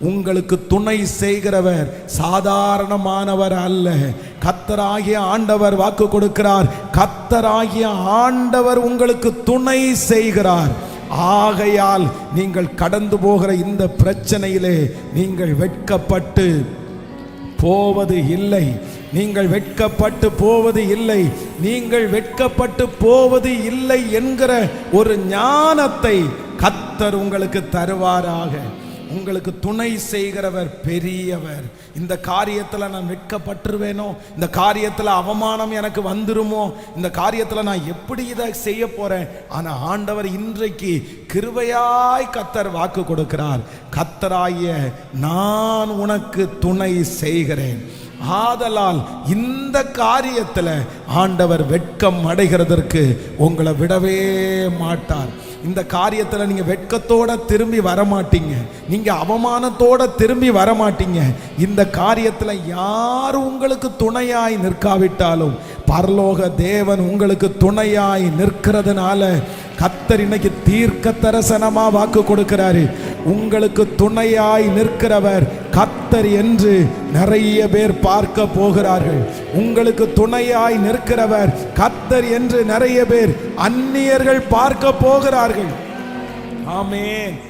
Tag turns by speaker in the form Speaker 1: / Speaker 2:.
Speaker 1: உங்களுக்கு துணை செய்கிறவர் சாதாரணமானவர் அல்ல. கர்த்தராகிய ஆண்டவர் வாக்கு கொடுக்கிறார். கர்த்தராகிய ஆண்டவர் உங்களுக்கு துணை செய்கிறார். ஆகையால் நீங்கள் கடந்து போகிற இந்த பிரச்சனையிலே நீங்கள் வெட்கப்பட்டு போவது இல்லை. நீங்கள் வெட்கப்பட்டு போவது இல்லை. நீங்கள் வெட்கப்பட்டு போவது இல்லை என்கிற ஒரு ஞானத்தை கர்த்தர் உங்களுக்கு தருவாராக. உங்களுக்கு துணை செய்கிறவர் பெரியவர். இந்த காரியத்தில் நான் வெட்கப்பட்டுருவேனோ, இந்த காரியத்தில் அவமானம் எனக்கு வந்துருமோ, இந்த காரியத்தில் நான் எப்படி இதை செய்ய போறேன். ஆனால் ஆண்டவர் இன்றைக்கு கிருபையாய் கர்த்தர் வாக்கு கொடுக்கிறார். கர்த்தராகிய நான் உனக்கு துணை செய்கிறேன். ஆதலால் இந்த காரியத்தில் ஆண்டவர் வெட்கம் அடைகிறதற்கு உங்களை விடவே மாட்டார். இந்த காரியத்தில் நீங்க வெட்கத்தோட திரும்பி வரமாட்டீங்க. நீங்க அவமானத்தோட திரும்பி வரமாட்டீங்க. இந்த காரியத்தில் யார் உங்களுக்கு துணையாய் நிற்காவிட்டாலும் பரலோக தேவன் உங்களுக்கு துணையாய் நிற்கிறதுனால கர்த்தர் இன்னைக்கு தீர்க்க தரிசனமா வாக்கு கொடுக்கிறாரு. உங்களுக்கு துணையாய் நிற்கிறவர் கர்த்தர் என்று நிறைய பேர் பார்க்க போகிறார்கள். உங்களுக்கு துணையாய் நிற்கிறவர் கர்த்தர் என்று நிறைய பேர் அந்நியர்கள் பார்க்க போகிறார்கள். ஆமென்.